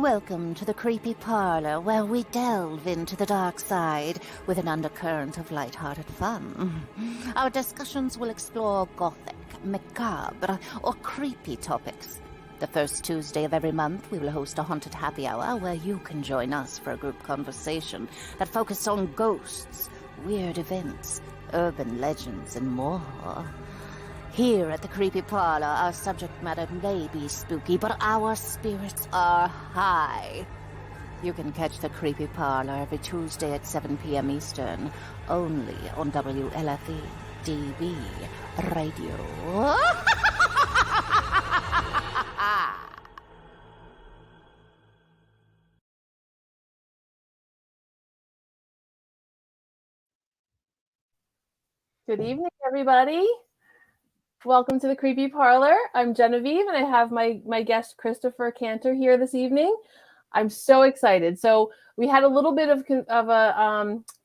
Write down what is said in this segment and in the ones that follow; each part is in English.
Welcome to the creepy parlor, where we delve into the dark side with an undercurrent of light-hearted fun. Our discussions will explore gothic, macabre, or creepy topics. The first Tuesday of every month, we will host a haunted happy hour where you can join us for a group conversation that focuses on ghosts, weird events, urban legends, and more. Here at the Creepy Parlor, our subject matter may be spooky, but our spirits are high. You can catch the Creepy Parlor every Tuesday at 7 p.m. Eastern, only on WLFE DB Radio. Good evening, everybody. Welcome to the Creepy Parlor. I'm Genevieve, and I have my guest Christopher Canter here this evening. I'm so excited. So we had a little bit of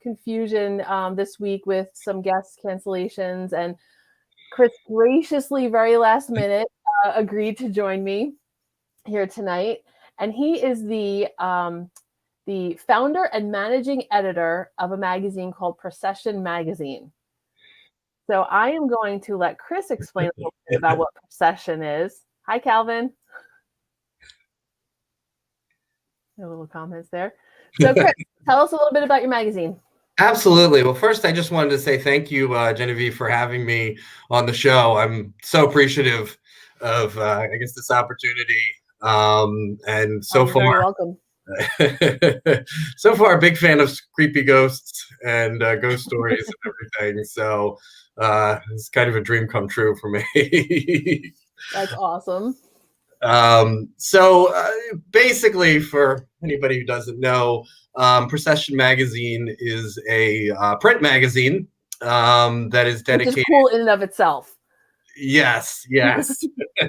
confusion this week with some guest cancellations, and Chris graciously, very last minute, agreed to join me here tonight. And he is the founder and managing editor of a magazine called Procession Magazine. So I am going to let Chris explain a little bit about what Procession is. Hi, Calvin. A little comments there. So Chris, tell us a little bit about your magazine. Absolutely. Well, first, I just wanted to say thank you, Genevieve, for having me on the show. I'm so appreciative of, this opportunity. And so far, you're welcome. So far, a big fan of creepy ghosts and ghost stories and everything. So it's kind of a dream come true for me. That's awesome. Basically, for anybody who doesn't know, Procession Magazine is a print magazine that is dedicated. Which is cool in and of itself. Yes.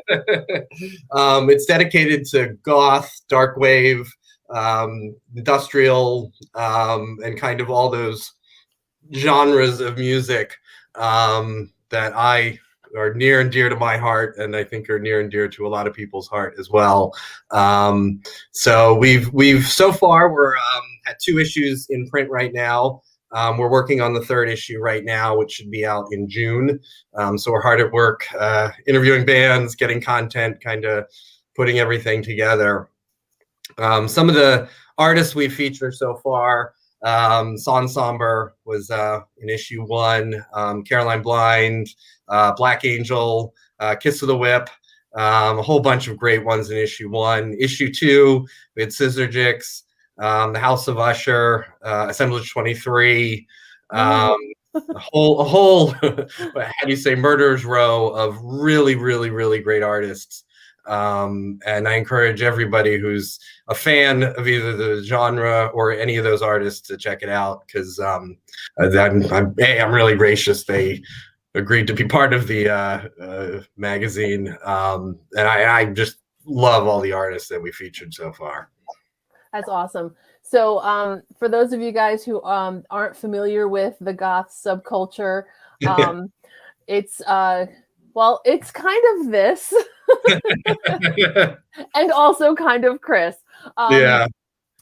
It's dedicated to goth, dark wave, industrial, and kind of all those genres of music that are near and dear to my heart, and I think are near and dear to a lot of people's heart as well. So we've so far we're at 2 issues in print right now. We're working on the 3rd issue right now, which should be out in June. So we're hard at work interviewing bands, getting content, kind of putting everything together. Some of the artists we featured so far, Son Somber was in issue 1, Caroline Blind, Black Angel, Kiss of the Whip, a whole bunch of great ones in issue 1. Issue 2, we had Scissor Jicks, the House of Usher, Assemblage 23, a whole how do you say, murderer's row of really, really, really great artists. And I encourage everybody who's a fan of either the genre or any of those artists to check it out, because I'm really gracious they agreed to be part of the magazine, and I just love all the artists that we featured so far. That's awesome. So for those of you guys who aren't familiar with the goth subculture, it's it's kind of this and also kind of Chris.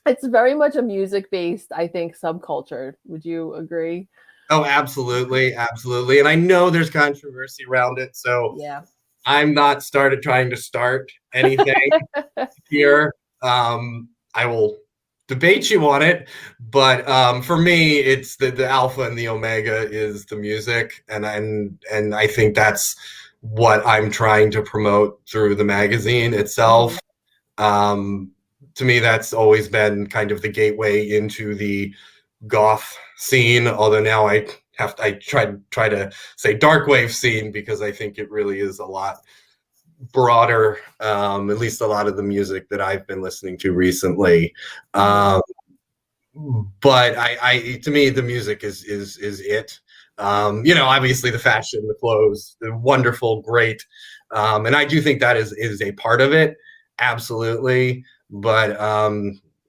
It's very much a music-based, I think, subculture. Would you agree? Oh, absolutely. And I know there's controversy around it, so yeah, I'm not trying to start anything here. I will debate you on it, but for me, it's the alpha and the omega is the music, and I think that's what I'm trying to promote through the magazine itself. To me, that's always been kind of the gateway into the goth scene, although now I try to say dark wave scene, because I think it really is a lot broader, at least a lot of the music that I've been listening to recently. But to me, the music is it. Obviously the fashion, the clothes, the wonderful, great, and I do think that is a part of it, absolutely. But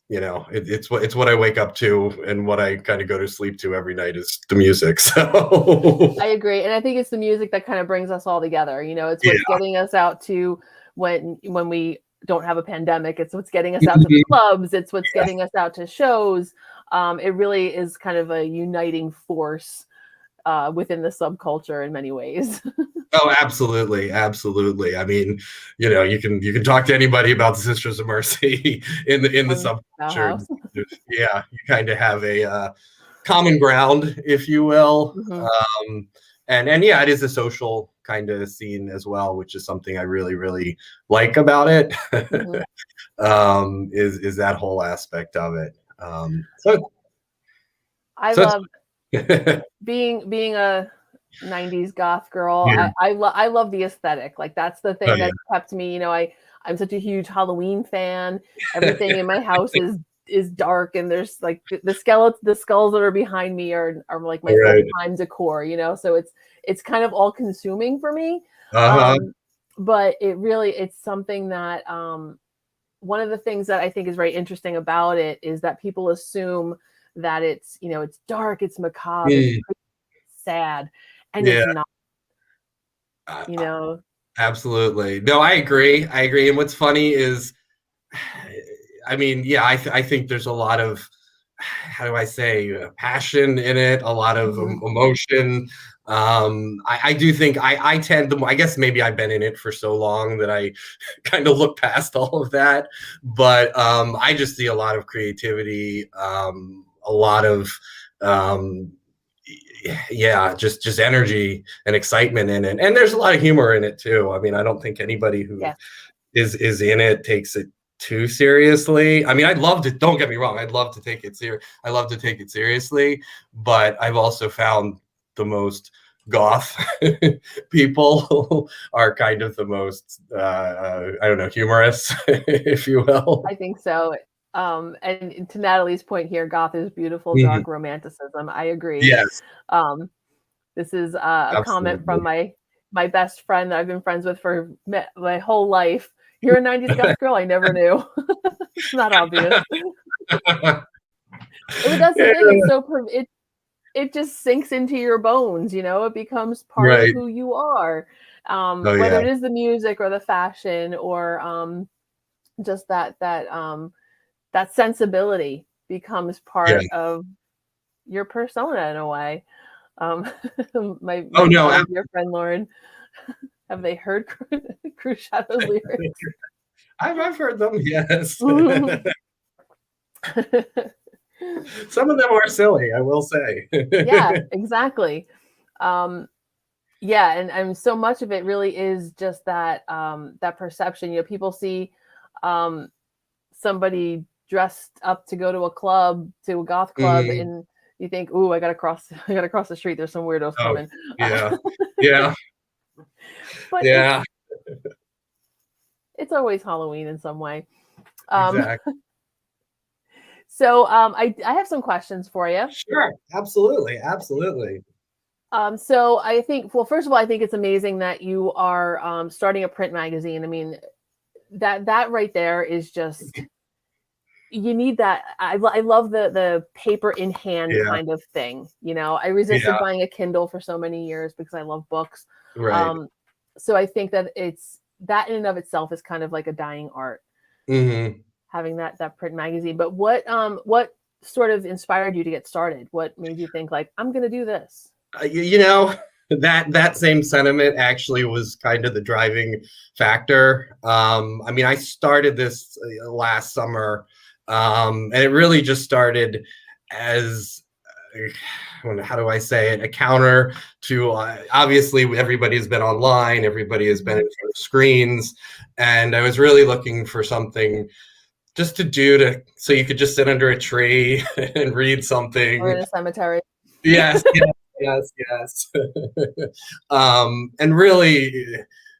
it's what I wake up to, and what I kind of go to sleep to every night is the music. So I agree, and I think it's the music that kind of brings us all together. It's what's getting us out to when we don't have a pandemic. It's what's getting us out to the clubs. It's what's getting us out to shows. It really is kind of a uniting force within the subculture in many ways. Oh, absolutely, absolutely. I mean, you can talk to anybody about the Sisters of Mercy in the subculture. Yeah, you kind of have a common ground, if you will. Mm-hmm. And yeah, it is a social kind of scene as well, which is something I really, really like about it. Mm-hmm. Is that whole aspect of it. I love being a 90s goth girl. Yeah. I love the aesthetic. Like that's the thing that kept me, I'm such a huge Halloween fan. Everything in my house is dark, and there's like the skulls that are behind me are like my full-time decor, so it's kind of all consuming for me. But it's something that one of the things that I think is very interesting about it is that people assume that it's dark, it's macabre, it's sad, and it's not. Absolutely. No, I agree. And what's funny is, I mean, yeah, I think there's a lot of, how do I say, passion in it, a lot of emotion. I do think I tend to, I guess maybe I've been in it for so long that I kind of look past all of that. But I just see a lot of creativity, a lot of just energy and excitement in it, and there's a lot of humor in it too. I mean, I don't think anybody who is in it takes it too seriously. I mean, I'd love to, don't get me wrong, I'd love to take it seriously, but I've also found the most goth people are kind of the most I don't know, humorous, if you will. I think so. And to Natalie's point here, goth is beautiful, dark romanticism. I agree. Yes. This is a comment from my best friend that I've been friends with for my whole life. You're a 90s goth girl? I never knew. It's not obvious. But that's the thing. It's so it just sinks into your bones. It becomes part of who you are. Whether it is the music or the fashion or just that sensibility becomes part of your persona in a way. My dear friend Lauren, have they heard Cruise Shadow's lyrics? I've heard them, yes. Some of them are silly, I will say. Yeah, exactly. And so much of it really is just that perception. People see somebody dressed up to go to a goth club, and you think, "Ooh, I gotta cross the street. There's some weirdos coming." Yeah. But it's always Halloween in some way. Exactly. So I have some questions for you. Sure, absolutely. So I think, well, first of all, I think it's amazing that you are starting a print magazine. I mean, that right there is just, you need that. I love the paper in hand kind of thing. I resisted buying a Kindle for so many years because I love books. Right. So I think that it's that in and of itself is kind of like a dying art. Having that print magazine. But what sort of inspired you to get started? What made you think like, I'm going to do this? That same sentiment actually was kind of the driving factor. I mean, I started this last summer, and it really just started as, how do I say it, a counter to, obviously everybody's been online, everybody has been in front of screens, and I was really looking for something just to do so you could just sit under a tree and read something. Or in a cemetery. Yes. And really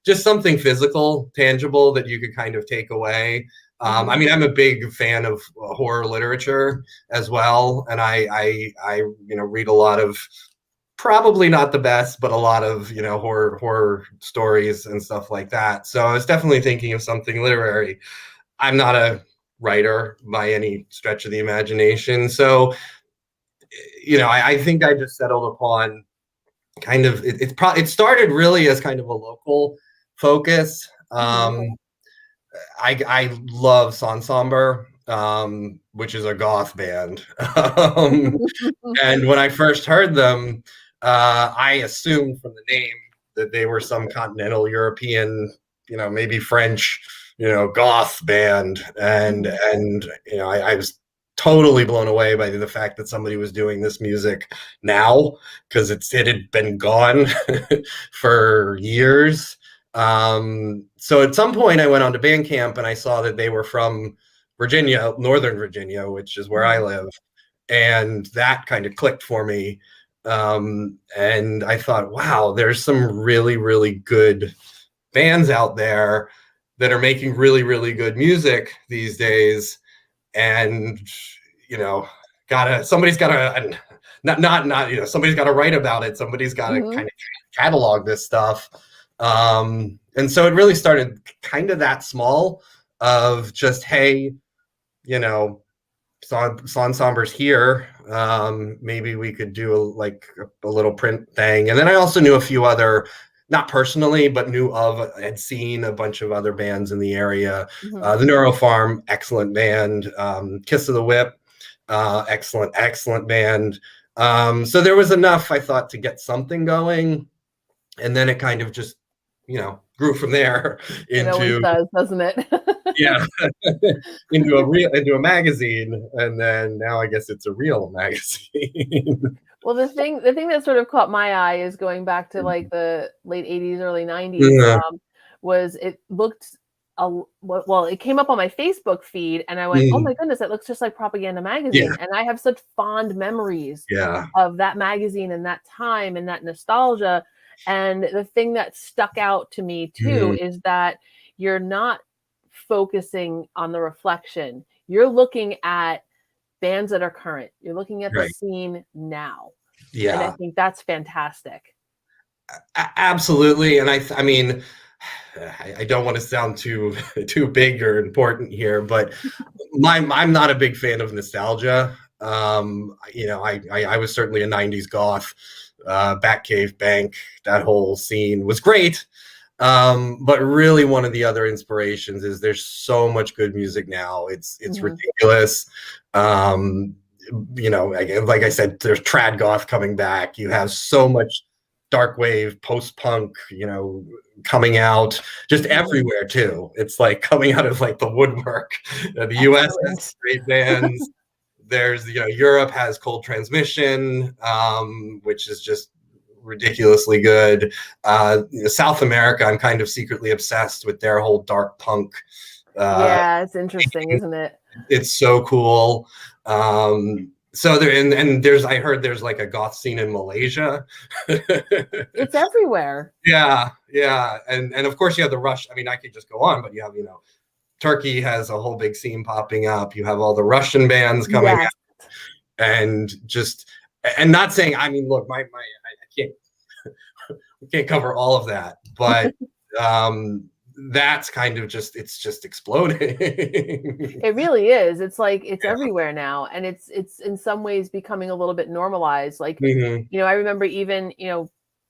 just something physical, tangible that you could kind of take away. I mean, I'm a big fan of horror literature as well. And I read a lot of, probably not the best, but a lot of, horror stories and stuff like that. So I was definitely thinking of something literary. I'm not a writer by any stretch of the imagination. So, I think I just settled upon kind of, it started really as kind of a local focus. I love Sansamber, which is a goth band. And when I first heard them, I assumed from the name that they were some continental European, maybe French, goth band. And I was totally blown away by the fact that somebody was doing this music now, because it had been gone for years. So at some point I went on to Bandcamp and I saw that they were from Virginia, Northern Virginia, which is where I live. And that kind of clicked for me. And I thought, wow, there's some really, really good bands out there that are making really, really good music these days. And, somebody's gotta somebody's gotta write about it. Somebody's gotta kind of catalog this stuff. And so it really started kind of that small of just, hey, Sansamber's here. Maybe we could do a little print thing. And then I also knew a few other, not personally, but had seen a bunch of other bands in the area. The Neurofarm, excellent band. Kiss of the Whip, excellent band. So there was enough, I thought, to get something going. And then it kind of just, grew from there into, it always does, doesn't it? yeah, into a magazine, and then now I guess it's a real magazine. Well, the thing that sort of caught my eye is going back to like the late 80s, early 90s, was it looked it came up on my Facebook feed and I went, oh my goodness, it looks just like Propaganda Magazine. And I have such fond memories of that magazine and that time and that nostalgia. And the thing that stuck out to me too is that you're not focusing on the reflection. You're looking at bands that are current. You're looking at the scene now. Yeah. And I think that's fantastic. Absolutely. And I mean, I don't want to sound too big or important here, but I'm not a big fan of nostalgia. I was certainly a 90s goth. Batcave Bank, that whole scene was great. But really one of the other inspirations is there's so much good music now. It's ridiculous. Like I said, there's trad goth coming back. You have so much dark wave, post-punk, coming out just everywhere too. It's like coming out of like the woodwork. The US has great bands. There's, Europe has Cold Transmission, which is just ridiculously good. South America, I'm kind of secretly obsessed with their whole dark punk. It's interesting, isn't it? It's so cool. So there, and I heard there's like a goth scene in Malaysia. It's everywhere. Yeah. And of course you have the Rush. I mean, I could just go on, but you have, Turkey has a whole big scene popping up. You have all the Russian bands coming out, and not saying, I mean, look, I can't, we can't cover all of that, but that's kind of it's just exploding. It really is. It's like, it's everywhere now. And it's in some ways becoming a little bit normalized. Like, I remember even,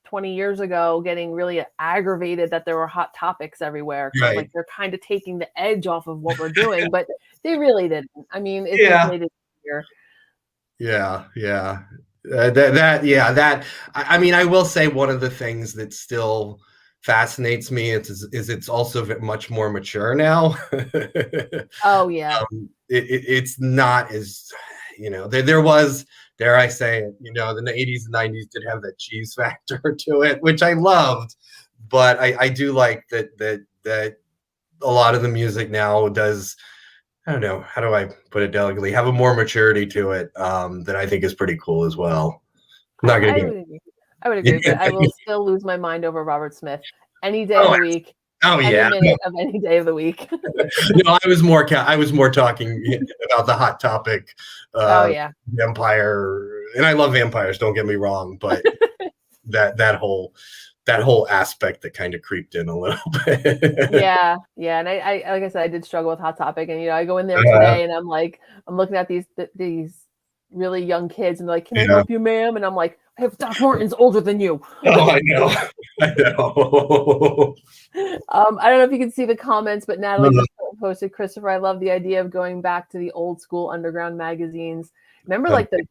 20 years ago getting really aggravated that there were hot topics everywhere. Like they're kind of taking the edge off of what we're doing, but they really didn't. I mean, it just made it easier. I mean, I will say one of the things that still fascinates me is it's also much more mature now. Oh yeah. It's not as, there was, dare I say it, the 80s and 90s did have that cheese factor to it, which I loved, but I do like that a lot of the music now does, I don't know, how do I put it delicately, have a more maturity to it, that I think is pretty cool as well. I would agree with it. I will still lose my mind over Robert Smith any day of the week. Oh any yeah, minute of any day of the week. No, I was more talking about the Hot Topic. Vampire, and I love vampires. Don't get me wrong, but that whole aspect that kind of creeped in a little bit. Yeah, and I like I said, I did struggle with Hot Topic, and I go in there today, and I'm looking at these really young kids, and they're like, "Can I help you, ma'am?" And I'm like, "I have Doc Martens older than you." Oh, I know. I know. I don't know if you can see the comments, but Natalie just posted, "Christopher, I love the idea of going back to the old school underground magazines. Remember, like the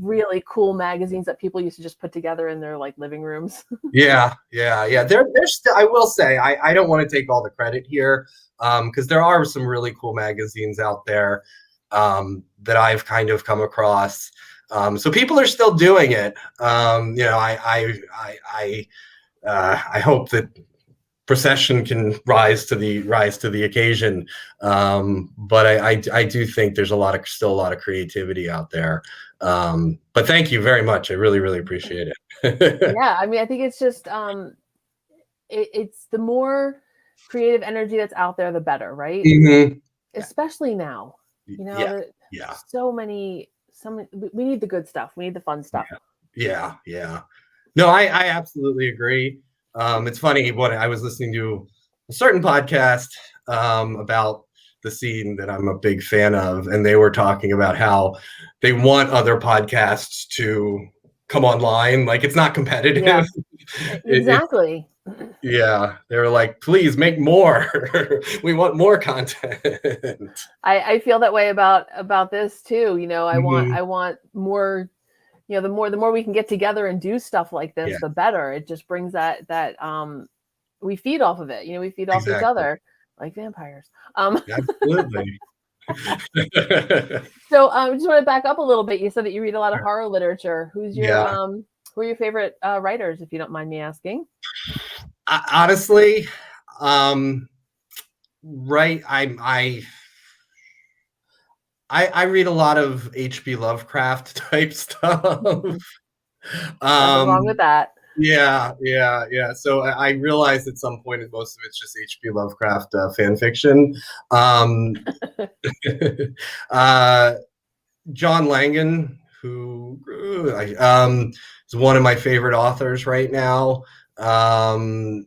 really cool magazines that people used to just put together in their like living rooms." Yeah. There's still, I will say, I don't want to take all the credit here, because there are some really cool magazines out there that I've kind of come across. So people are still doing it. I hope that Procession can rise to the occasion. But I do think there's still a lot of creativity out there. But thank you very much. I really, really appreciate it. Yeah, I mean, I think it's just it's the more creative energy that's out there, the better, right? Mm-hmm. Especially now, so many. We need the good stuff. We need the fun stuff. Yeah. No, I absolutely agree. It's funny, what I was listening to a certain podcast about the scene that I'm a big fan of, and they were talking about how they want other podcasts to come online. Like, it's not competitive. Yeah, exactly. They were like, please make more. We want more content. I feel that way about this too. I want more. The more we can get together and do stuff like this, the better. It just brings that we feed off of it. We feed off each other like vampires. Absolutely. So I just want to back up a little bit. You said that you read a lot of horror literature. Who are your favorite writers, if you don't mind me asking? Honestly, I read a lot of H.P. Lovecraft type stuff. Nothing wrong with that. Yeah. So I realized at some point that most of it's just H.P. Lovecraft fan fiction. John Langan, who is one of my favorite authors right now. Caitlin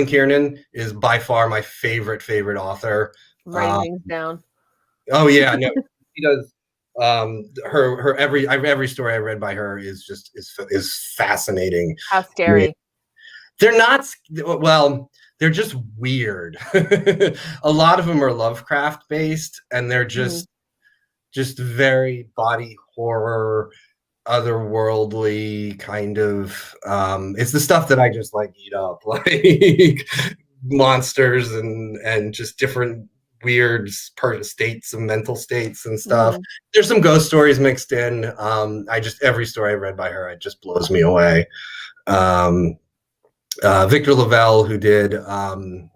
Kiernan is by far my favorite author. Writing things down. Oh yeah, no, she does. Every story I read by her is fascinating. How scary. They're not, well, they're just weird. A lot of them are Lovecraft based, and they're just very body horror, otherworldly kind of. It's the stuff that I just like eat up, like monsters and just different weird states and mental states and stuff. There's some ghost stories mixed in. Every story I read by her, it just blows me away. Victor Lavelle, who did the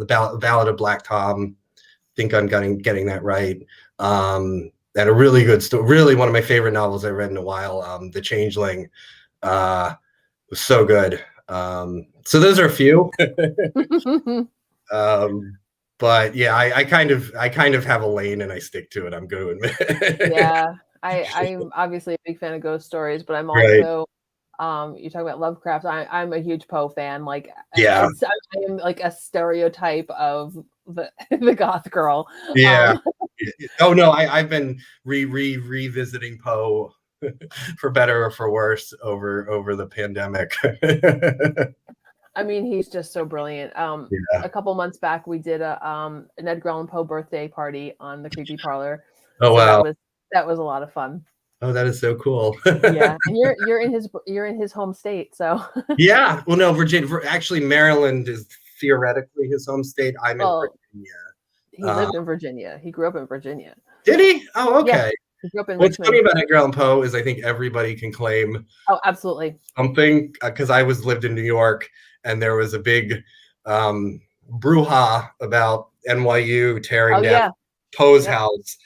Ballad of Black Tom, I think I'm getting that right. And a really good story, really one of my favorite novels I read in a while. The Changeling was so good. So those are a few. But yeah, I kind of have a lane and I stick to it. I'm going to admit. Yeah, I'm obviously a big fan of ghost stories, but I'm also you talk about Lovecraft. I'm a huge Poe fan. Like, I am like a stereotype of the goth girl. Yeah. Oh no, I've been revisiting Poe for better or for worse over the pandemic. I mean, he's just so brilliant. A couple months back, we did an Edgar Allan Poe birthday party on the Creepy Parlour. Oh wow, that was a lot of fun. Oh, that is so cool. Yeah, and you're in his home state, so. Yeah, well, no, Virginia. Actually, Maryland is theoretically his home state. I'm in Virginia. He lived in Virginia. He grew up in Virginia. Did he? Oh, okay. Yeah, he grew up in What's funny about Edgar Allan Poe is I think everybody can claim. Oh, absolutely. Something, because I lived in New York, and there was a big brouhaha about NYU tearing down Poe's house,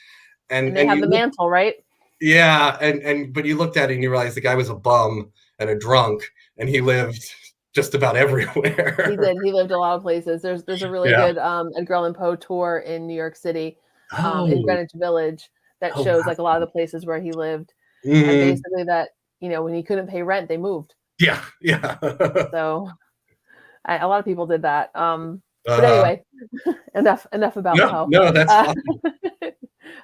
and they have the mantle, right? Yeah, but you looked at it and you realized the guy was a bum and a drunk, and he lived just about everywhere. He did. He lived a lot of places. There's a really good Edgar Allan Poe tour in New York City, in Greenwich Village, that shows like a lot of the places where he lived, and basically that when he couldn't pay rent, they moved. Yeah. So a lot of people did that. But anyway, enough about Poe. No, that's fine.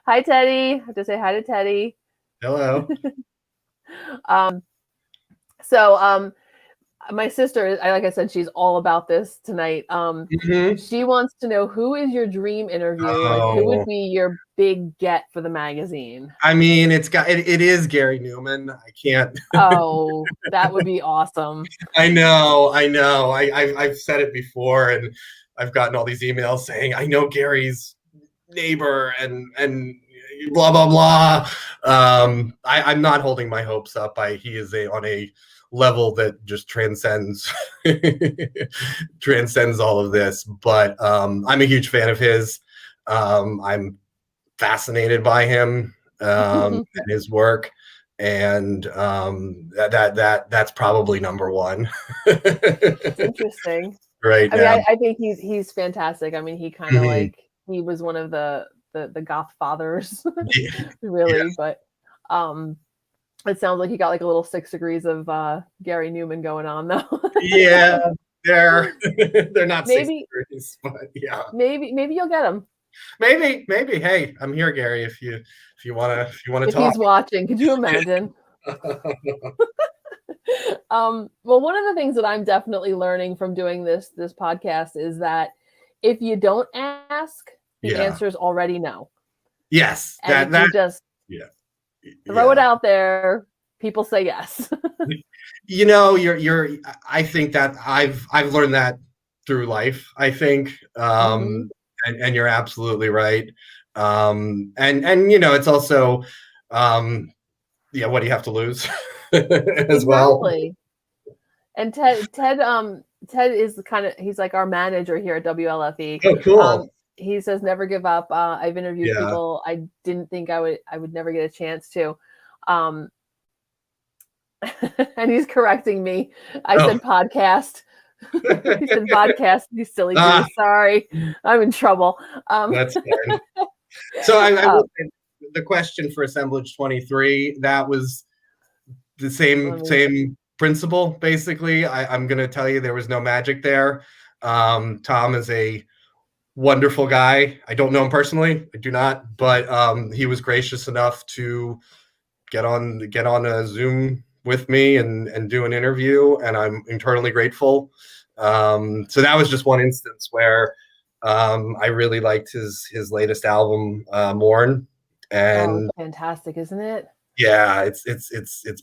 Hi, Teddy. I have to say hi to Teddy. Hello. So my sister, like I said, she's all about this tonight. Mhm. She wants to know, who is your dream interview? Like, who would Oh, be your big get for the magazine? I mean, it is Gary Newman. I can't. Oh, that would be awesome. I know. I've said it before, and I've gotten all these emails saying I know Gary's neighbor and blah blah blah. I'm not holding my hopes up. He is on a level that just transcends all of this. But I'm a huge fan of his. I'm fascinated by him and his work, and that's probably number one. It's interesting. Right I mean, now. I think he's fantastic. I mean, he kind of Mhm. like, he was one of the goth fathers, Yeah. really. But it sounds like he got like a little 6 degrees of Gary Newman going on, though. Yeah, they're they're not six maybe degrees, but yeah, maybe you'll get him maybe. Hey, I'm here, Gary. If you wanna if talk. he's watching. Could you imagine? Well, one of the things that I'm definitely learning from doing this podcast is that if you don't ask, the Yeah. answer is already no. Yes, And if that you just yeah throw it yeah. out there, people say yes. You know, you're. I think that I've learned that through life. I think, Mhm. and you're absolutely right. And you know, it's also, yeah, what do you have to lose, as well. Exactly. And Ted is he's like our manager here at WLFE. Oh, cool. He says never give up. I've interviewed Yeah. people I didn't think I would never get a chance to. Um, and he's correcting me. I Oh. said podcast. He said podcast, you silly Ah, goose. Sorry, I'm in trouble. that's fine. So I uh, will say the question for Assemblage 23, that was the same principle, basically. I'm going to tell you there was no magic there. Tom is a wonderful guy. I don't know him personally. I do not, but he was gracious enough to get on a Zoom with me and do an interview, and I'm eternally grateful. So that was just one instance where I really liked his latest album, Mourn, oh, and it's fantastic, isn't it? yeah, it's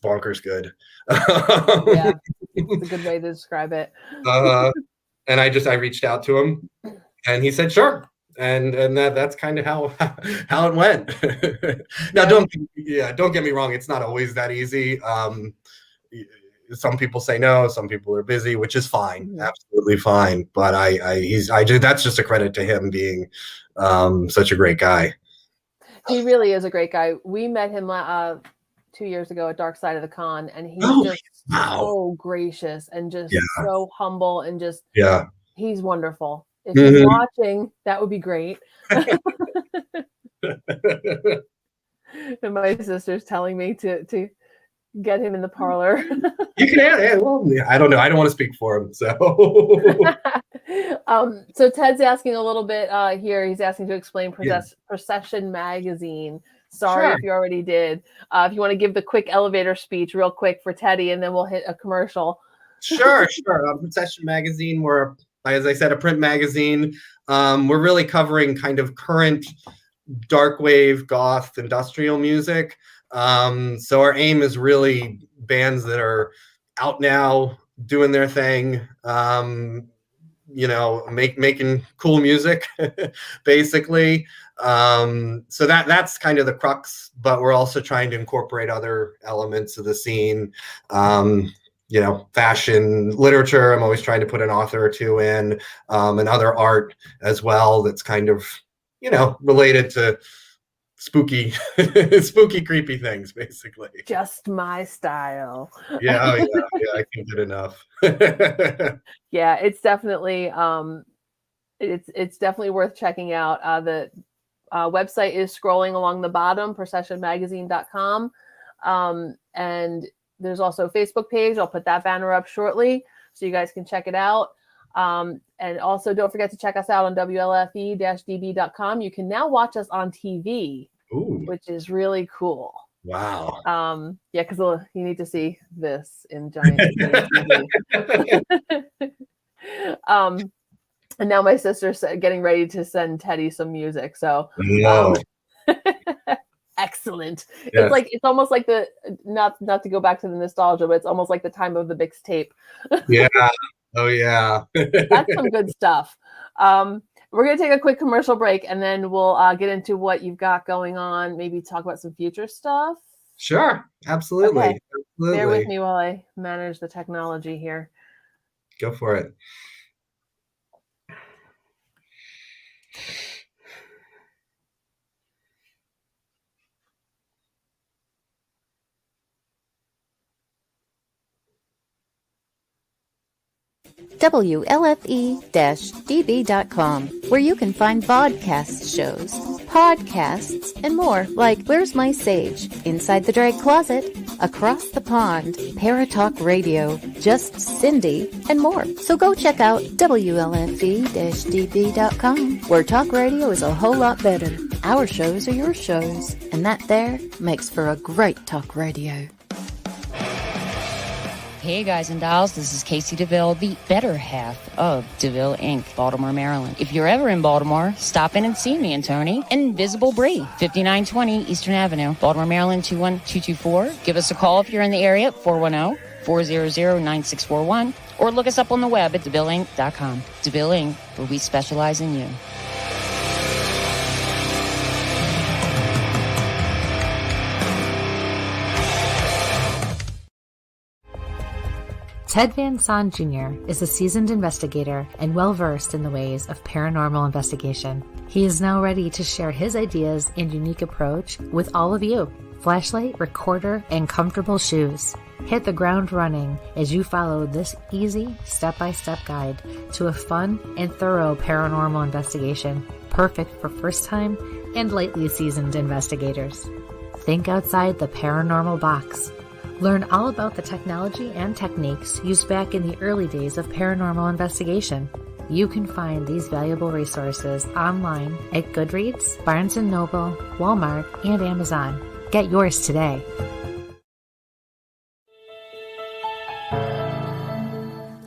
bonkers good. Yeah, it's a good way to describe it. And I reached out to him, and he said sure, and that's kind of how it went. Now, Yeah. don't get me wrong, it's not always that easy. Some people say no, some people are busy, which is fine, Mhm. absolutely fine. But that's just a credit to him being such a great guy. He really is a great guy. We met him 2 years ago at Dark Side of the Con, and he's Oh, just wow. so gracious and just Yeah, so humble and just yeah. he's wonderful. If he's Mhm. watching, that would be great. And my sister's telling me to get him in the parlor. You can, yeah, well, I don't know. I don't want to speak for him, so. So Ted's asking a little bit here. He's asking to explain Yeah. Procession Magazine. Sorry Sure. if you already did. If you want to give the quick elevator speech real quick for Teddy, and then we'll hit a commercial. Sure. Procession Magazine, we're, as I said, a print magazine. We're really covering kind of current dark wave, goth, industrial music. So our aim is really bands that are out now, doing their thing, making cool music, basically. So that's kind of the crux, but we're also trying to incorporate other elements of the scene. Fashion, literature. I'm always trying to put an author or two in, and other art as well. That's kind of, related to spooky, creepy things, basically. Just my style. Yeah, I can't get enough. Yeah, it's definitely it's definitely worth checking out. The website is scrolling along the bottom, processionmagazine.com. And there's also a Facebook page. I'll put that banner up shortly so you guys can check it out. And also don't forget to check us out on WLFE-DB.com. You can now watch us on TV Ooh. which is really cool. Wow. Yeah, because you need to see this in giant TV. And now my sister's getting ready to send Teddy some music. So excellent. Yes. It's almost like the not to go back to the nostalgia, but it's almost like the time of the mixtape. Yeah. Oh yeah. That's some good stuff. We're gonna take a quick commercial break, and then we'll get into what you've got going on. Maybe talk about some future stuff. Sure. Absolutely. Okay. Absolutely. Bear with me while I manage the technology here. Go for it. WLFE-DB.com, where you can find vodcast shows, podcasts, and more, like Where's My Sage, Inside the Drag Closet, Across the Pond, Paratalk Radio, Just Cindy, and more. So go check out WLFE-DB.com, where talk radio is a whole lot better. Our shows are your shows, and that there makes for a great talk radio. Hey guys and dolls, this is Casey DeVille, the better half of DeVille Inc., Baltimore, Maryland. If you're ever in Baltimore, stop in and see me and Tony. Invisible Brie, 5920 Eastern Avenue, Baltimore, Maryland, 21224. Give us a call if you're in the area, 410-400-9641, or look us up on the web at DeVilleInc.com. DeVille Inc., where we specialize in you. Ted Van Son Jr. is a seasoned investigator and well-versed in the ways of paranormal investigation. He is now ready to share his ideas and unique approach with all of you. Flashlight, recorder, and comfortable shoes. Hit the ground running as you follow this easy step-by-step guide to a fun and thorough paranormal investigation, perfect for first-time and lightly seasoned investigators. Think outside the paranormal box. Learn all about the technology and techniques used back in the early days of paranormal investigation. You can find these valuable resources online at Goodreads, Barnes & Noble, Walmart, and Amazon. Get yours today.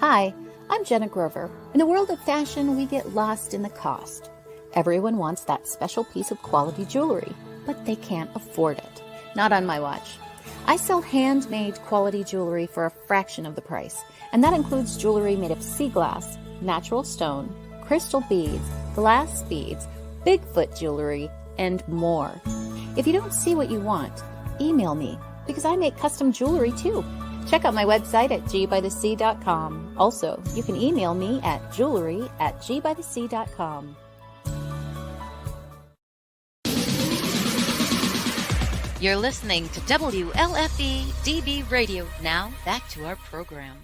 Hi, I'm Jenna Grover. In a world of fashion, we get lost in the cost. Everyone wants that special piece of quality jewelry, but they can't afford it. Not on my watch. I sell handmade quality jewelry for a fraction of the price, and that includes jewelry made of sea glass, natural stone, crystal beads, glass beads, Bigfoot jewelry, and more. If you don't see what you want, email me, because I make custom jewelry too. Check out my website at gbythesea.com. Also, you can email me at jewelry@gbythesea.com. You're listening to WLFE DB Radio. Now, back to our program.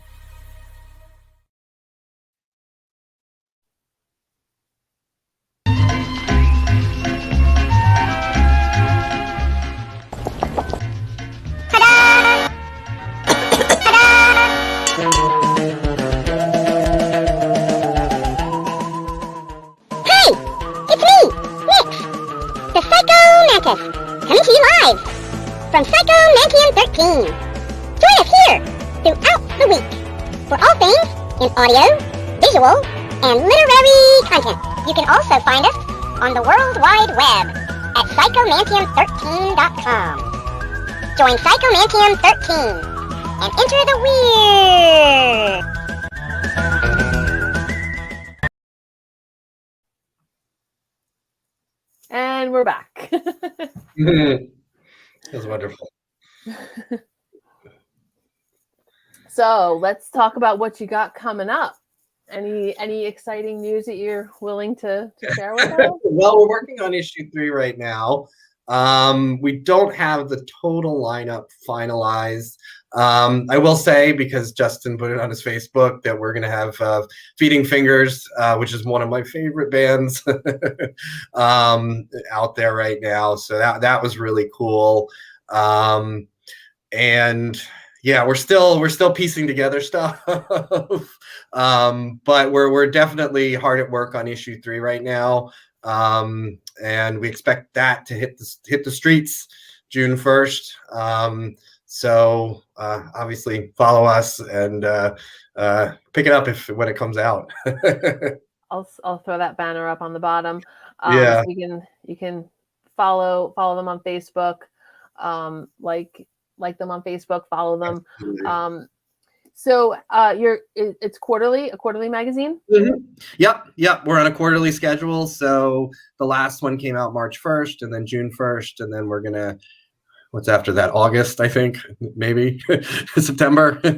Hi! It's me, Nix, the Psycho Mantis, coming to you live from Psycho Mantium 13. Join us here throughout the week for all things in audio, visual, and literary content. You can also find us on the World Wide Web at psychomantium13.com. Join Psychomantium 13 and enter the weird. And we're back. That was wonderful. So let's talk about what you got coming up. Any exciting news that you're willing to share with us? Well, we're working on issue 3 right now. We don't have the total lineup finalized. I will say, because Justin put it on his Facebook, that we're going to have Feeding Fingers, which is one of my favorite bands out there right now. So that was really cool. And yeah, we're still piecing together stuff. But we're definitely hard at work on issue 3 right now. and we expect that to hit the streets June 1st. So obviously follow us and pick it up when it comes out. I'll throw that banner up on the bottom. Yeah. So you can follow them on Facebook, like them on Facebook, follow them. Absolutely. So it's a quarterly magazine? Mm-hmm. Yep. We're on a quarterly schedule. So the last one came out March 1st and then June 1st. And then we're going to, what's after that? August, I think, maybe September. I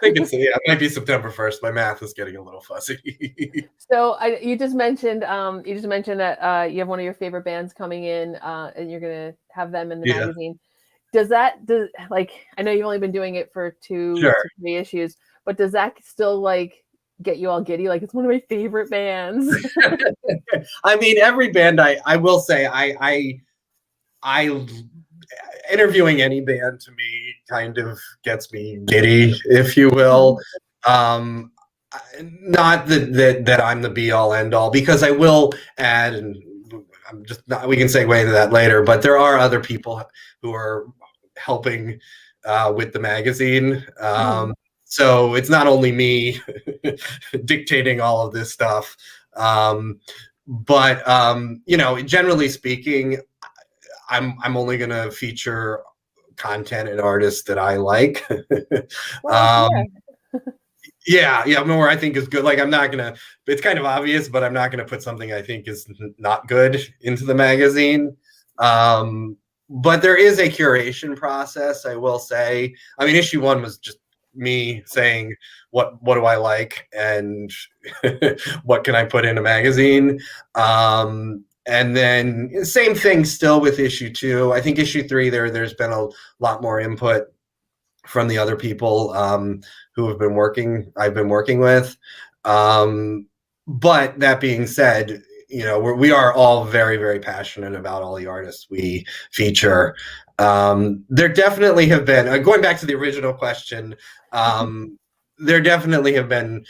think it might be September 1st. My math is getting a little fuzzy. So you just mentioned that you have one of your favorite bands coming in, and you're going to have them in the magazine. I know you've only been doing it for 2 to 3 issues, but does that still get you all giddy? Like, it's one of my favorite bands. I mean, every band I will say I interviewing any band to me kind of gets me giddy, if you will. Not that I'm the be all end all, because I will add, and I'm just not, we can segue into that later, but there are other people who are helping with the magazine. So it's not only me dictating all of this stuff. But generally speaking, I'm only going to feature content and artists that I like. More I think is good. Like, I'm not going to, it's kind of obvious, but I'm not going to put something I think is not good into the magazine. But there is a curation process, I will say. I mean, issue 1 was just me saying, what do I like and what can I put in a magazine? And then same thing still with issue 2. I think issue 3, there's been a lot more input from the other people who I've been working with. But that being said, we are all very, very passionate about all the artists we feature. There definitely have been, going back to the original question, there definitely have been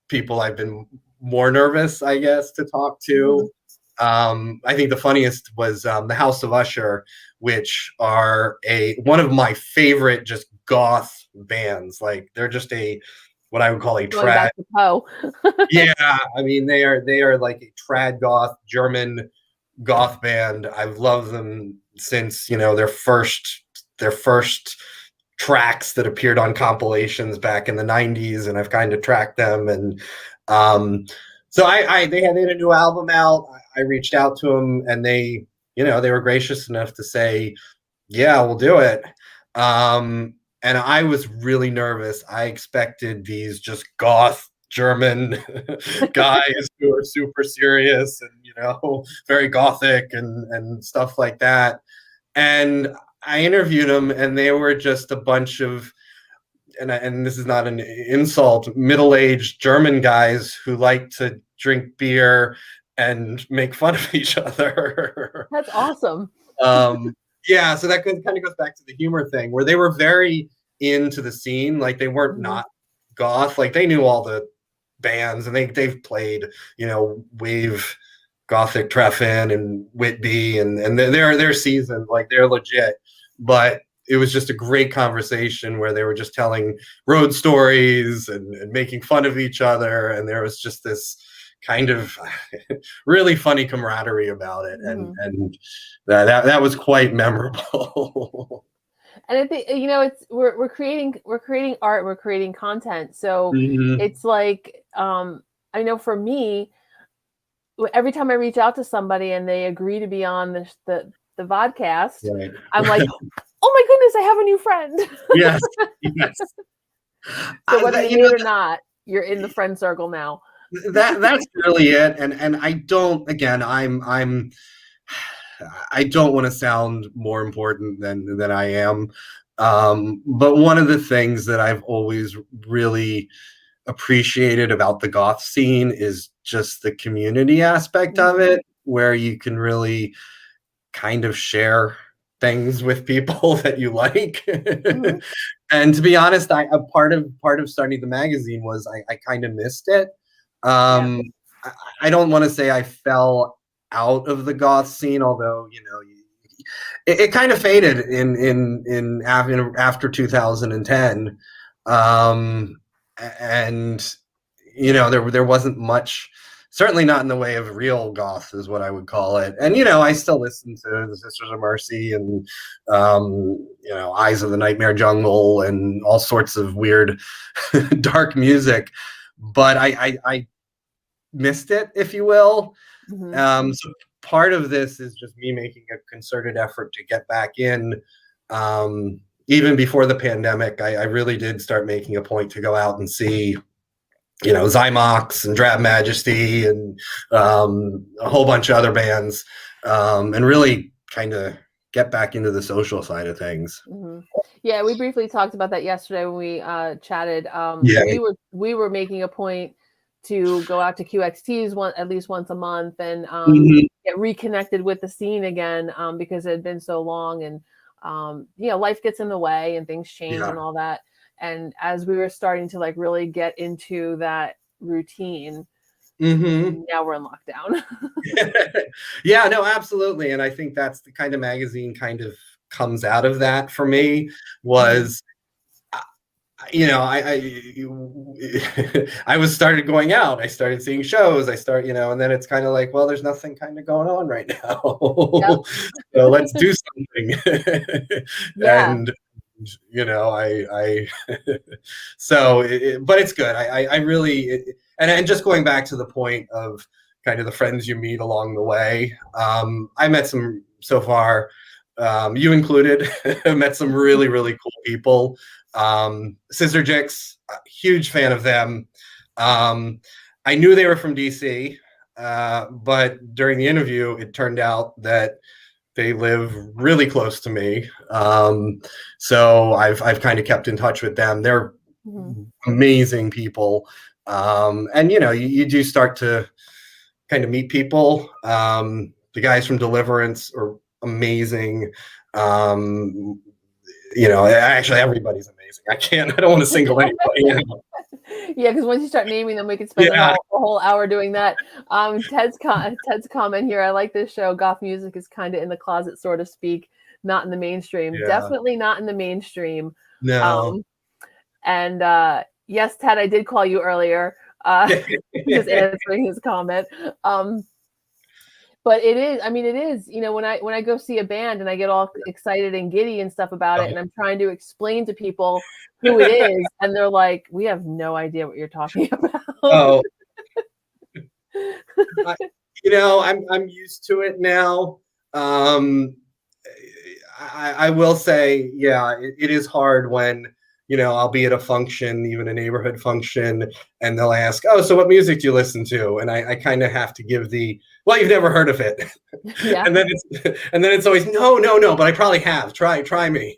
people I've been more nervous, I guess, to talk to. I think the funniest was the House of Usher, which are one of my favorite just goth bands. Like, they're just what I would call a trad. Yeah, I mean, they are like a trad goth, German goth band. I've loved them since their first tracks that appeared on compilations back in the 90s, and I've kind of tracked them. And so they had a new album out. I reached out to them, and they were gracious enough to say, yeah, we'll do it. And I was really nervous. I expected these just goth German guys who are super serious and, very gothic and stuff like that. And I interviewed them, and they were just a bunch of, and this is not an insult, middle-aged German guys who like to drink beer and make fun of each other. That's awesome. Yeah, so that kind of goes back to the humor thing, where they were very into the scene. Like, they weren't not goth. Like, they knew all the bands, and they've played, Wave, Gothic Treffen, and Whitby, and they're seasoned. Like, they're legit. But it was just a great conversation where they were just telling road stories and making fun of each other, and there was just this kind of really funny camaraderie about it, and that was quite memorable. And I think we're creating art, we're creating content, so it's like I know for me, every time I reach out to somebody and they agree to be on the vodcast, right, I'm like, oh my goodness, I have a new friend. Yes. So whether you need it or not, you're in the friend circle now. That's really it. And I don't, again, I don't want to sound more important than I am. But one of the things that I've always really appreciated about the goth scene is just the community aspect of it, where you can really kind of share things with people that you like. And to be honest, a part of starting the magazine was I kind of missed it. I don't want to say I fell out of the goth scene, although, you know, it kind of faded in after 2010. And you know, there wasn't much, certainly not in the way of real goth is what I would call it. And, you know, I still listen to the Sisters of Mercy and, you know, Eyes of the Nightmare Jungle and all sorts of weird, dark music. But I missed it, if you will. So part of this is just me making a concerted effort to get back in. Even before the pandemic, I really did start making a point to go out and see, you know, Zymox and Drab Majesty and a whole bunch of other bands, and really kind of get back into the social side of things. Yeah, we briefly talked about that yesterday when we chatted. We were making a point to go out to QXTs at least once a month and get reconnected with the scene again, because it had been so long, and you know, life gets in the way and things change and all that. And as we were starting to like really get into that routine, now we're in lockdown. Yeah, no, absolutely. And I think that's the kind of magazine kind of comes out of that for me was, you know, I was started going out. I started seeing shows. You know, and then it's kind of like, well, there's nothing kind of going on right now. So let's do something. And, you know, but it's good. I really, and just going back to the point of kind of the friends you meet along the way. I met some so far, you included, met some really, really cool people. Scissor Jicks, huge fan of them. I knew they were from DC, but during the interview, it turned out that they live really close to me. So I've kind of kept in touch with them. They're amazing people. And, you know, you do start to kind of meet people. The guys from Deliverance are amazing. You know, actually everybody's amazing. I don't want to single anybody out. Yeah, because once you start naming them, we could spend a whole hour doing that. Ted's comment here. I like this show. Goth music is kind of in the closet, so to speak, not in the mainstream. Yeah. Definitely not in the mainstream. No. And yes, Ted, I did call you earlier. Just answering his comment. But it is, I mean, it is, you know, when I go see a band and I get all excited and giddy and stuff about it, and I'm trying to explain to people who it is, and they're like, we have no idea what you're talking about. Oh. You know, I'm used to it now. I will say, yeah, it is hard when, you know, I'll be at a function, even a neighborhood function, and they'll ask, oh, so what music do you listen to? And I kind of have to give well, you've never heard of it. Yeah. and then it's always, no, but I probably have. Try me.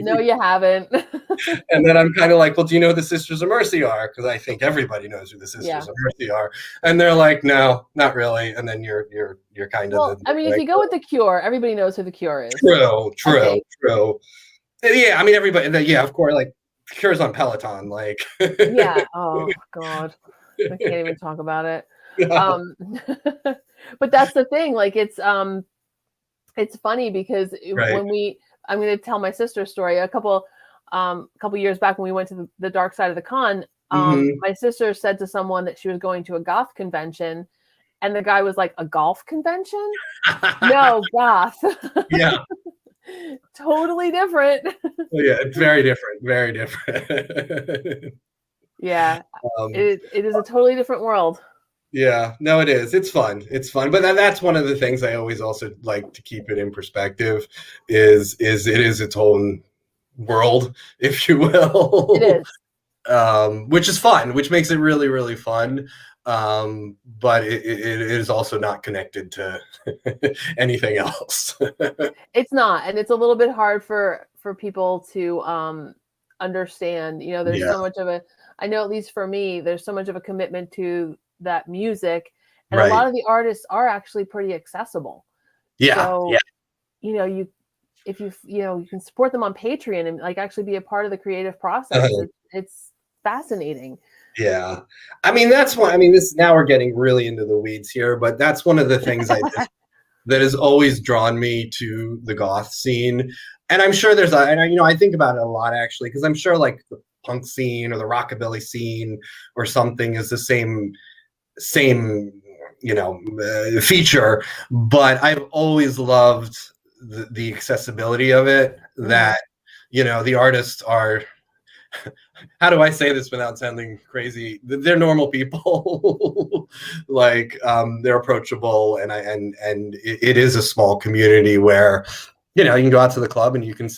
No, you haven't. And then I'm kind of like, well, do you know who the Sisters of Mercy are? Because I think everybody knows who the Sisters of Mercy are. And they're like, no, not really. And then you're kind of. Well, I mean, if you go with The Cure, everybody knows who The Cure is. True. Yeah, I mean, everybody. Yeah, of course. Like, Cure's on Peloton. Like. Yeah. Oh God, I can't even talk about it. No. But that's the thing. Like, it's funny because when I'm going to tell my sister's story. A couple years back when we went to the dark side of the con, my sister said to someone that she was going to a goth convention, and the guy was like, "A golf convention? No, goth." Yeah. Totally different. Well, yeah, it's very different. Very different. Yeah. It is a totally different world. Yeah, no, it is. It's fun. But that's one of the things I always also like to keep it in perspective is it is its own world, if you will. It is. Which is fun, which makes it really, really fun. But it is also not connected to anything else. It's not, and it's a little bit hard for people to understand. You know, there's so much of I know, at least for me, there's so much of a commitment to that music, and a lot of the artists are actually pretty accessible. Yeah. So, you know, you can support them on Patreon and like actually be a part of the creative process. It's fascinating. Yeah. I mean, that's one. I mean, this now we're getting really into the weeds here, but that's one of the things that has always drawn me to the goth scene. And I'm sure I think about it a lot actually, because I'm sure like the punk scene or the rockabilly scene or something is the same feature. But I've always loved the accessibility of it. That the artists are. How do I say this without sounding crazy? They're normal people. Like they're approachable, and it is a small community where you can go out to the club and you can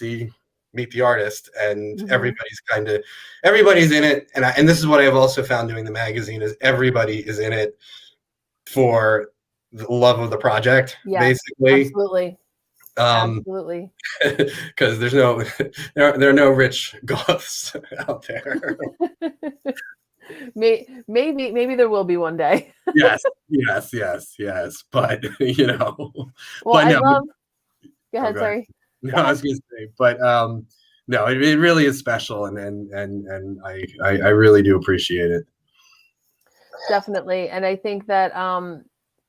meet the artist, and everybody's in it. And this is what I've also found doing the magazine is everybody is in it for the love of the project, basically. Absolutely. Absolutely. Because there are no rich goths out there. Maybe there will be one day. yes. But Well, go ahead. Sorry. No, I was going to say, but no, it really is special, and I really do appreciate it. Definitely, and I think that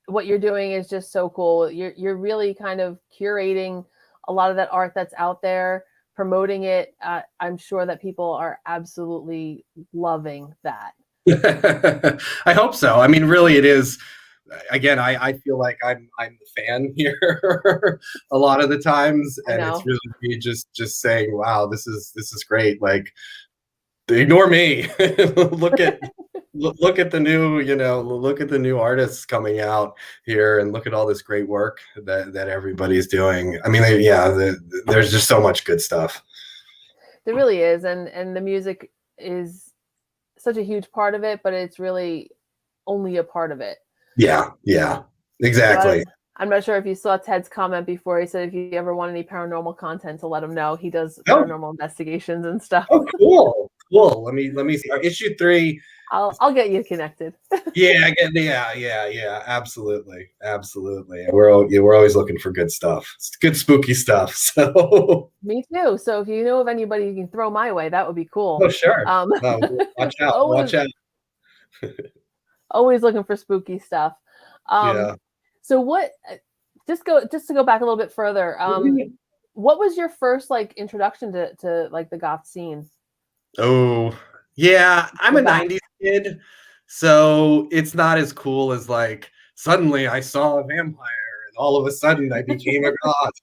what you're doing is just so cool. You're really kind of curating a lot of that art that's out there, promoting it. I'm sure that people are absolutely loving that. I hope so. I mean, really, it is. Again, I feel like I'm the fan here a lot of the times, and it's really me just saying, "Wow, this is great." Like, ignore me. Look at the new artists coming out here, and look at all this great work that everybody's doing. I mean, there's just so much good stuff. There really is, and the music is such a huge part of it, but it's really only a part of it. Yeah, exactly. So I'm not sure if you saw Ted's comment before. He said if you ever want any paranormal content, to let him know. He does paranormal investigations and stuff. Oh, cool. Let me see. Issue 3. I'll get you connected. Yeah, absolutely. We're always looking for good stuff. It's good spooky stuff. So me too. So if you know of anybody you can throw my way, that would be cool. Oh, sure. Watch out. Watch out. Always looking for spooky stuff. So what? Just to go back a little bit further. What was your first introduction to the goth scene? Oh, yeah, I'm a 90s kid, so it's not as cool as suddenly I saw a vampire and all of a sudden I became a goth.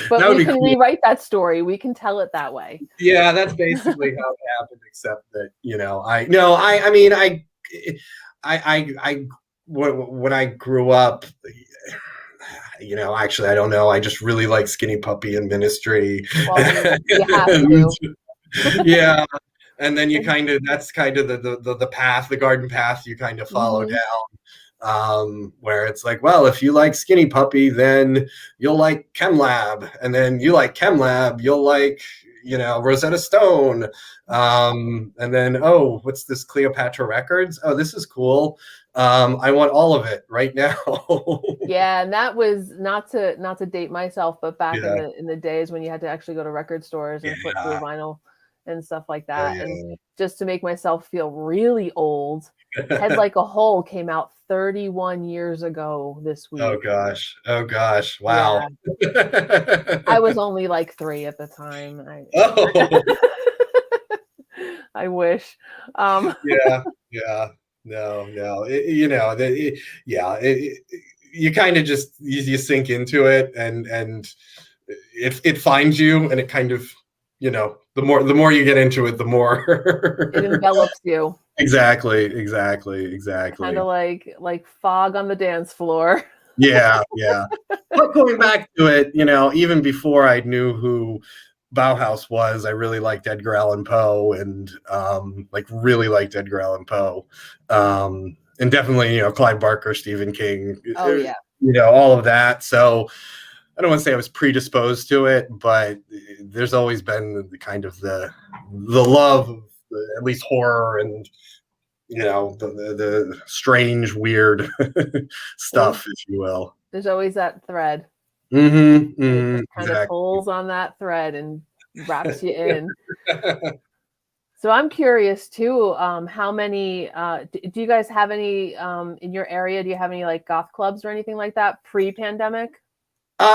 But we can rewrite that story. We can tell it that way. Yeah, that's basically how it happened, except that when I grew up, actually I don't know. I just really like Skinny Puppy and Ministry. Well, you have to. Yeah. And then that's kind of the path, the garden path you kind of follow down, where it's like, well, if you like Skinny Puppy, then you'll like ChemLab, and then you like ChemLab, you'll like, Rosetta Stone, and then, oh, what's this, Cleopatra Records? Oh, this is cool. I want all of it right now. Yeah, and that was not to date myself, but back in the days when you had to actually go to record stores and flip through vinyl and stuff like that. And just to make myself feel really old, Head Like a Hole came out 31 years ago this week. Oh gosh. Wow. Yeah. I was only 3 at the time. I wish. Yeah. No. You kind of just you sink into it, and it finds you, and it kind of, the more you get into it, the more it envelops you. Exactly. Kind of like fog on the dance floor. Yeah. But going back to it, even before I knew who Bauhaus was, I really liked Edgar Allan Poe, and really liked Edgar Allan Poe, and definitely Clive Barker, Stephen King. Oh yeah. All of that. So I don't want to say I was predisposed to it, but there's always been the kind of the love of at least horror and the strange, weird stuff, if you will. There's always that thread. Kind of pulls on that thread and wraps you in. So I'm curious too, how many, do you guys have any, in your area, do you have any like goth clubs or anything like that pre-pandemic?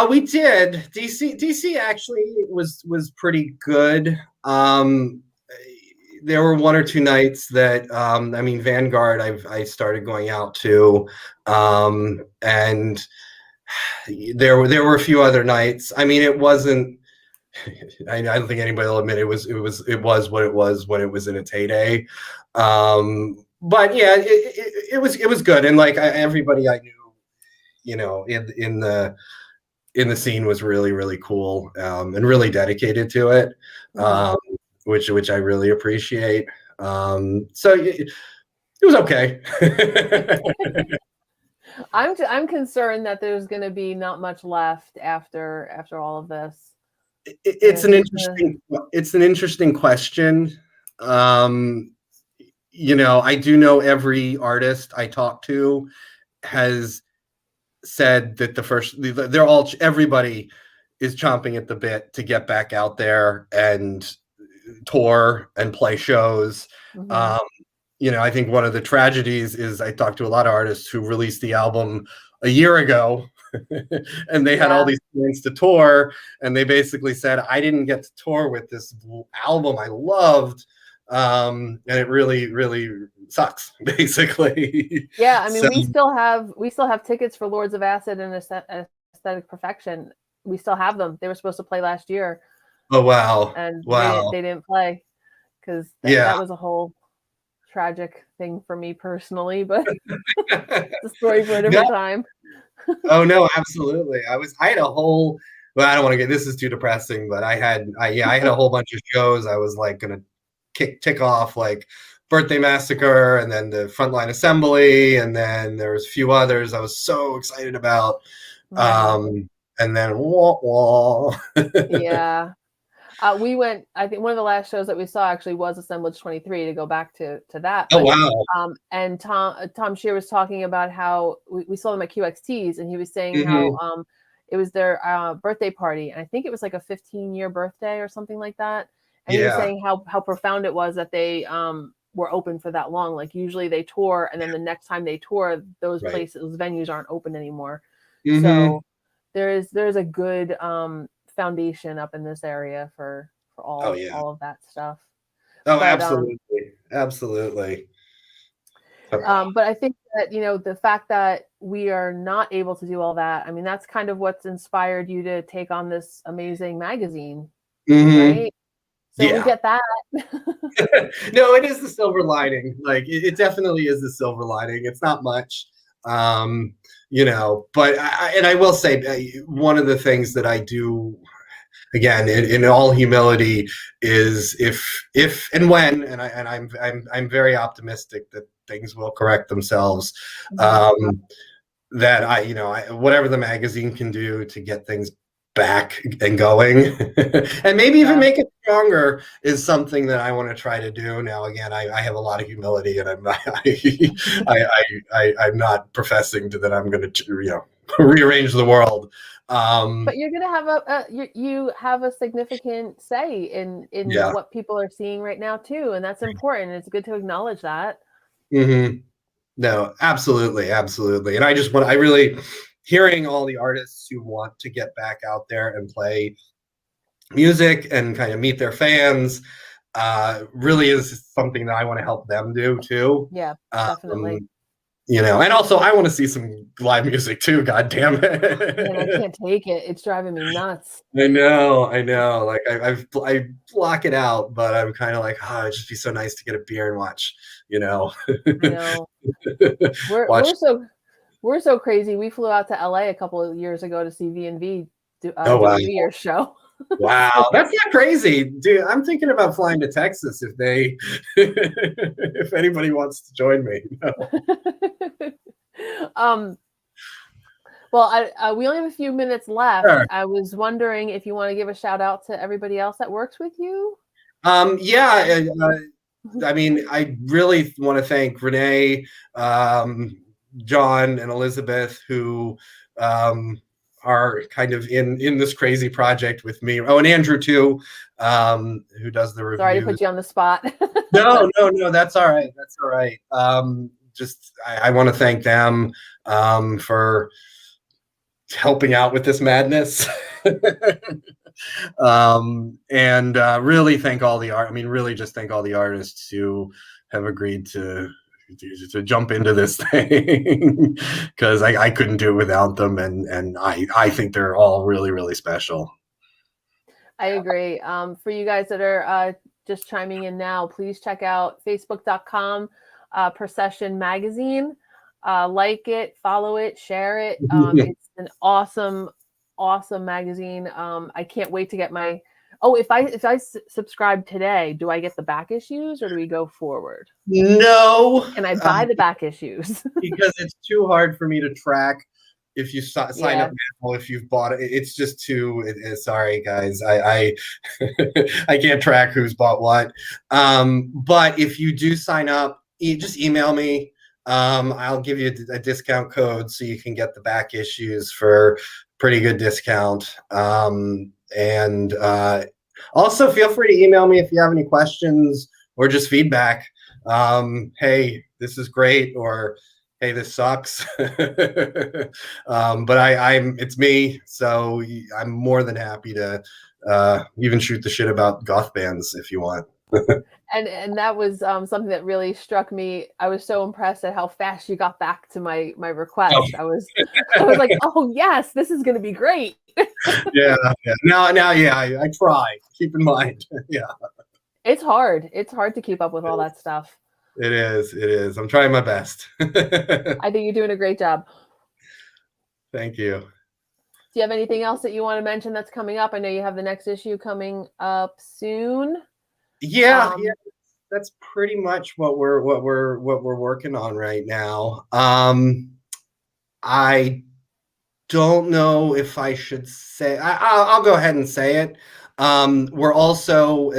We did. DC actually was pretty good. There were one or two nights that I mean, Vanguard I started going out to, and there were a few other nights. I mean, it wasn't. I don't think anybody will admit it was what it was when it was in its heyday. But yeah, it was good, and like everybody I knew, you know, in the scene was really cool, and really dedicated to it, which I really appreciate. So it was okay. I'm concerned that there's going to be not much left after all of this. It's an interesting question. You know, I do know every artist I talk to has said that everybody is chomping at the bit to get back out there and tour and play shows. You know, I think one of the tragedies is I talked to a lot of artists who released the album a year ago and they had all these plans to tour, and they basically said, I didn't get to tour with this album I loved. And it really sucks, basically. Yeah, I mean, we still have tickets for Lords of Acid and Aesthetic Perfection. We still have them. They were supposed to play last year. Oh wow! And wow, they didn't play because that was a whole tragic thing for me personally. But it's a story for a different time. Oh no, absolutely. I had a whole. Well, I don't want to get. This is too depressing, but I had a whole bunch of shows. I was like gonna tick off like Birthday Massacre, and then the Frontline Assembly, and then there was a few others I was so excited about. And then wah. Yeah. We went, I think one of the last shows that we saw actually was Assemblage 23, to go back to that. But, wow. And Tom Shear was talking about how we saw them at QXT's, and he was saying how it was their birthday party. And I think it was like a 15-year birthday or something like that. And he was saying how profound it was that they were open for that long. Like usually they tour, and then the next time they tour, those places, those venues aren't open anymore. So there's a good foundation up in this area for all of that stuff. Oh, but, absolutely. But I think that, you know, the fact that we are not able to do all that, I mean, that's kind of what's inspired you to take on this amazing magazine, right? So we get that. No, it is the silver lining. Like it definitely is the silver lining. It's not much. You know, but I will say one of the things that I do, again, in all humility, is if and when, and I'm very optimistic that things will correct themselves. That whatever the magazine can do to get things back and going, and maybe even make it stronger, is something that I want to try to do. Now, again, I have a lot of humility, and I'm not professing that I'm going to rearrange the world. But you're going to have you have a significant say in what people are seeing right now too, and that's important. It's good to acknowledge that. No, absolutely, and I really hearing all the artists who want to get back out there and play music and kind of meet their fans really is something that I want to help them do too. Yeah, definitely. You know, and also I want to see some live music too. God damn it! And I can't take it. It's driving me nuts. I know. Like I block it out, but I'm kind of like, it'd just be so nice to get a beer and watch. You know. I know. We're so crazy. We flew out to LA a couple of years ago to see V&V do a New Year's show. Wow, that's not crazy, dude. I'm thinking about flying to Texas if anybody wants to join me. Well, we only have a few minutes left. Sure. I was wondering if you want to give a shout out to everybody else that works with you. I mean, I really want to thank Renee, John, and Elizabeth, who are kind of in this crazy project with me. Oh, and Andrew too, who does the reviews. Sorry to put you on the spot. No, that's all right. That's all right. Just I want to thank them for helping out with this madness. And really thank all the really just thank all the artists who have agreed to jump into this thing, because I couldn't do it without them, and I think they're all really, really special. I agree. For you guys that are just chiming in now, please check out facebook.com Procession Magazine. Like it, follow it, share it. It's an awesome magazine. I can't wait to get my. Oh, if I subscribe today, do I get the back issues or do we go forward? No. Can I buy the back issues? Because it's too hard for me to track if you sign up now, if you've bought it. It's just too. Sorry, guys. I I can't track who's bought what. But if you do sign up, just email me. I'll give you a discount code so you can get the back issues for pretty good discount. And also feel free to email me if you have any questions or just feedback. Hey, this is great, or hey, this sucks. But it's me, so I'm more than happy to even shoot the shit about goth bands if you want. And that was something that really struck me. I was so impressed at how fast you got back to my request. Oh. I was like, oh yes, this is going to be great. Yeah. Now, I try. Keep in mind, yeah. It's hard. It's hard to keep up with all that stuff. It is. I'm trying my best. I think you're doing a great job. Thank you. Do you have anything else that you want to mention that's coming up? I know you have the next issue coming up soon. Yeah, that's pretty much what we're working on right now. I don't know if I should say. I'll go ahead and say it. We're also,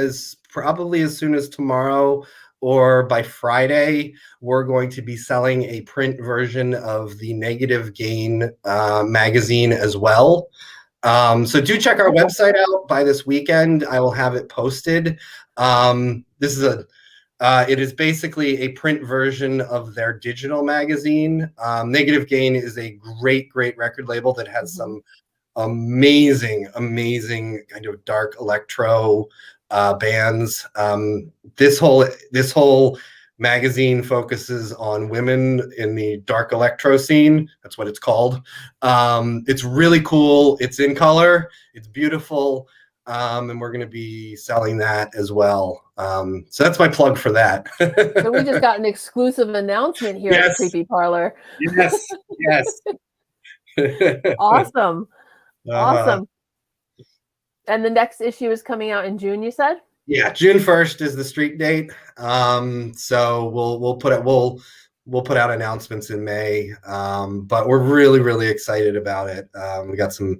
probably as soon as tomorrow or by Friday, we're going to be selling a print version of the Negative Gain magazine as well. So do check our website out by this weekend. I will have it posted. This is it is basically a print version of their digital magazine. Negative Gain is a great record label that has some amazing kind of dark electro bands. This whole magazine focuses on women in the dark electro scene. That's what it's called. It's really cool. It's in color. It's beautiful. And we're going to be selling that as well. So that's my plug for that. So we just got an exclusive announcement here at Creepy Parlour. Yes. Awesome. Awesome. And the next issue is coming out in June, you said? Yeah, June 1st is the street date. So we'll put out announcements in May. But we're really excited about it. We got some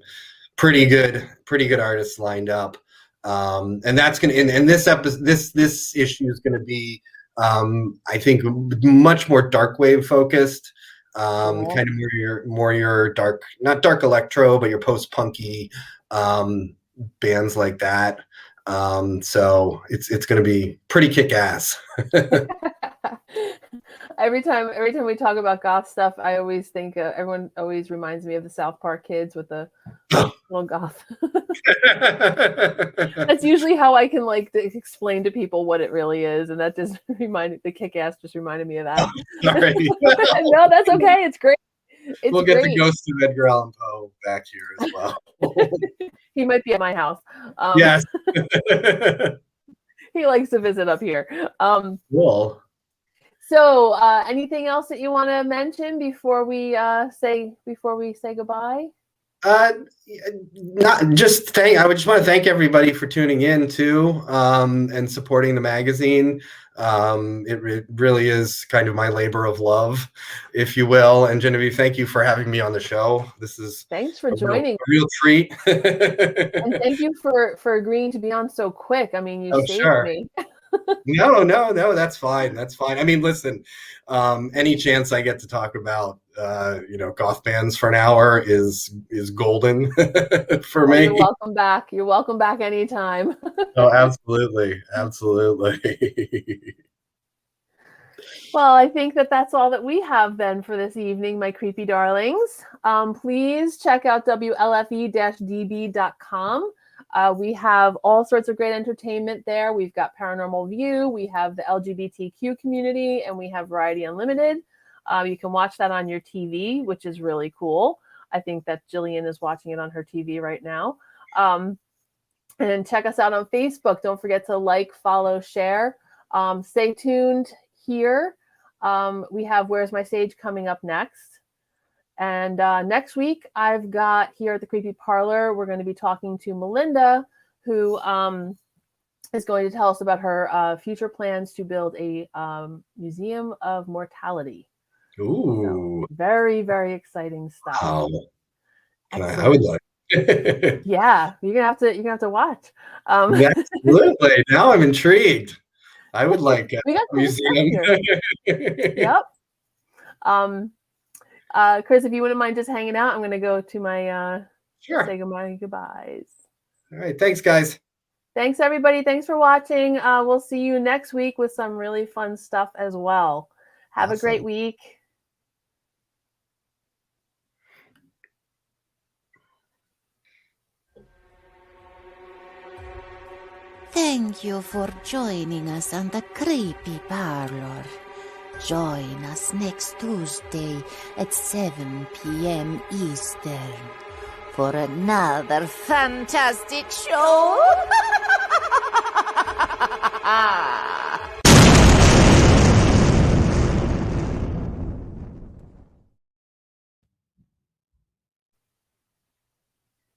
pretty good artists lined up. And that's gonna and this issue is gonna be I think much more dark wave focused. Kind of more your dark, not dark electro, but your post-punky bands like that. So it's going to be pretty kick-ass. Every time we talk about goth stuff, I always think everyone always reminds me of the South Park kids with the little goth. That's usually how I can explain to people what it really is, and that just the kick-ass just reminded me of that. Sorry. No, that's okay. It's great. We'll get the ghost of Edgar Allan Poe back here as well. He might be at my house. Yes. He likes to visit up here. Cool. So, anything else that you want to mention before we say goodbye? Not just I would just want to thank everybody for tuning in too, and supporting the magazine. It really is kind of my labor of love, if you will. And Genevieve, thank you for having me on the show. Thanks for joining. A real treat. And thank you for agreeing to be on so quick. I mean, you saved me. No, that's fine. That's fine. I mean, listen, any chance I get to talk about, goth bands for an hour is golden for me. You're welcome back. You're welcome back anytime. Oh, absolutely. Absolutely. Well, I think that's all that we have then for this evening, my creepy darlings. Please check out WLFE-DB.com. We have all sorts of great entertainment there. We've got Paranormal View, we have the LGBTQ community, and we have Variety Unlimited. You can watch that on your TV, which is really cool. I think that Jillian is watching it on her TV right now. And check us out on Facebook. Don't forget to like, follow, share. Stay tuned here. We have Where's My Sage coming up next. And next week, I've got here at the Creepy Parlor, we're going to be talking to Melinda, who is going to tell us about her future plans to build a museum of mortality. Ooh. So, very, very exciting stuff. Wow. I would like. Yeah, you're gonna have to watch. Absolutely. Now I'm intrigued. I would like we got a museum. Yep. Chris, if you wouldn't mind just hanging out, I'm gonna go to my Sure. say goodbyes. All right. Thanks, guys. Thanks, everybody. Thanks for watching. We'll see you next week with some really fun stuff as well. Have a great week. Thank you for joining us on the Creepy Parlor. Join us next Tuesday at 7 p.m. Eastern for another fantastic show.